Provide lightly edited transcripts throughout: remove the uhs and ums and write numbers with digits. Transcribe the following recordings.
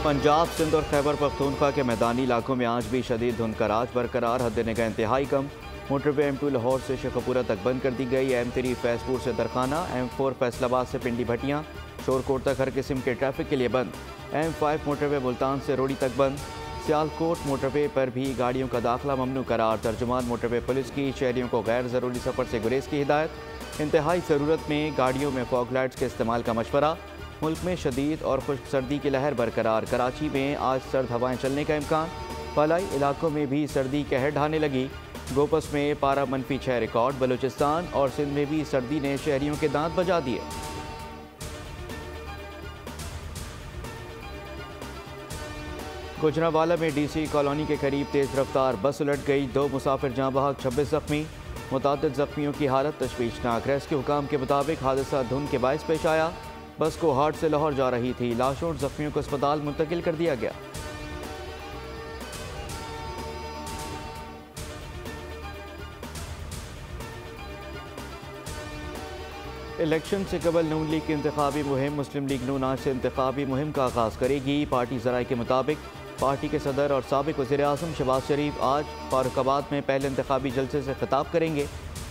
पंजाब, सिंध और खैबर पख्तूनख्वा के मैदानी इलाकों में आज भी शदीद धुंध का राज बरकरार। हद-ए-निगाह इंतहाई कम। मोटरवे M2 लाहौर से शेखपुरा तक बंद कर दी गई। M3 फैजपुर से दरखाना, M4 फैसलाबाद से पिंडी भटियाँ, शोरकोट तक हर किस्म के ट्रैफिक के लिए बंद। M5 मोटरवे मुल्तान से रोड़ी तक बंद। सियालकोट मोटरवे पर भी गाड़ियों का दाखिला ममनू करार। तर्जुमान मोटरवे पुलिस की शहरियों को गैर ज़रूरी सफ़र से गुरेज की हिदायत। इंतहाई ज़रूरत में गाड़ियों में फॉग लाइट्स के इस्तेमाल का मशवरा। मुल्क में शदीद और खुश्क सर्दी की लहर बरकरार। कराची में आज सर्द हवाएं चलने का इम्कान। फलाई इलाकों में भी सर्दी कहर ढाने लगी। गोपस में पारा -6 रिकॉर्ड। बलूचिस्तान और सिंध में भी सर्दी ने शहरियों के दांत बजा दिए। गुजरांवाला में DC कॉलोनी के करीब तेज रफ्तार बस उलट गई। 2 मुसाफिर जाँ बहक, 26 जख्मी। मुतादिद जख्मियों की हालत तशवीशनाक। रेस्क्यू हुकाम के मुताबिक हादसा धुंध के बायस पेश आया। बस को हाट से लाहौर जा रही थी। लाशों और जख्मियों को अस्पताल मुंतकिल कर दिया गया। इलेक्शन से कबल नून लीग की इंतखाबी मुहिम। मुस्लिम लीग नून आज से इंतखाबी मुहिम का आगाज़ करेगी। पार्टी ज़राए के मुताबिक पार्टी के सदर और साबिक वज़ीर-ए-आज़म शहबाज शरीफ आज फारुखाबाद में पहले इंतखाबी जलसे से खिताब करेंगे।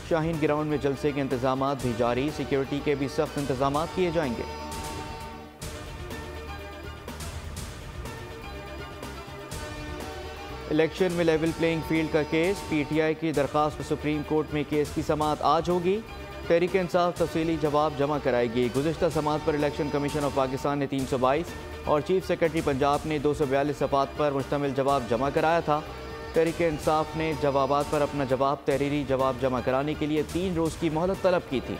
शाहीन ग्राउंड में जलसे के इंतजामात भी जारी। सिक्योरिटी के भी सख्त इंतजामात किए जाएंगे। इलेक्शन में लेवल प्लेइंग फील्ड का केस। PTI की दरख्वास्त पर सुप्रीम कोर्ट में केस की समाअत आज होगी। तहरीक इंसाफ तफसीली जवाब जमा कराएगी। गुज़िश्ता समाअत पर इलेक्शन कमीशन ऑफ पाकिस्तान ने 322 और चीफ सेक्रेटरी पंजाब ने 242 सफ़ात पर मुश्तमिल जवाब जमा कराया था। तहरीक इंसाफ ने जवाबात पर अपना जवाब तहरीरी जवाब जमा कराने के लिए 3 रोज़ की मोहलत तलब की थी।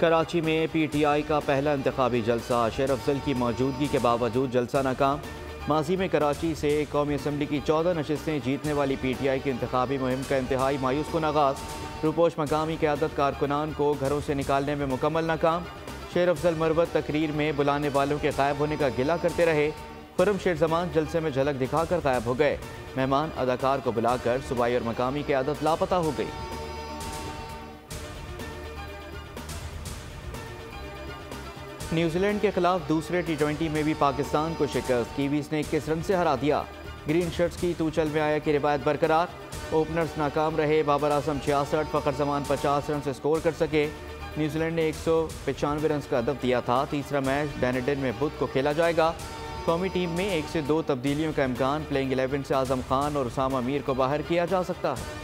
कराची में PTI का पहला इंतखाबी जलसा। शेर अफजल की मौजूदगी के बावजूद जलसा नाकाम। माजी में कराची से कौमी असम्बली की 14 नशिस्तें जीतने वाली PTI की इंतखाबी मुहिम का इंतहाई मायूस कुन आगाज़। रूपोश मकामी क़यादत कारकुनान को घरों से निकालने में मुकम्मल नाकाम। शेर अफजल मरवत तकरीर में बुलाने वालों के गायब होने का गिला करते रहे। खुर्रम शेर जमान जलसे में झलक दिखाकर गायब हो गए। मेहमान अदाकार को बुलाकर सूबाई और मकामी क़यादत लापता हो गई। न्यूजीलैंड के खिलाफ दूसरे T20 में भी पाकिस्तान को शिकस्त। कीवीज ने 21 रन से हरा दिया। ग्रीन शर्ट्स की तू चल में आया की रिवायत बरकरार। ओपनर्स नाकाम रहे। बाबर आजम 66, फ़खर जमान 50 रन से स्कोर कर सके। न्यूजीलैंड ने 195 रन का हदफ दिया था। तीसरा मैच डैनेडन में बुध को खेला जाएगा। कौमी टीम में 1 से 2 तब्दीलियों का इम्कान। प्लेइंग 11 से आजम खान और उसामा मीर को बाहर किया जा सकता है।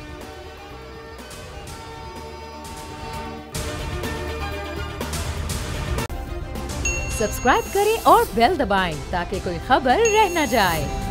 सब्सक्राइब करें और बेल दबाएं ताकि कोई खबर रह न जाए।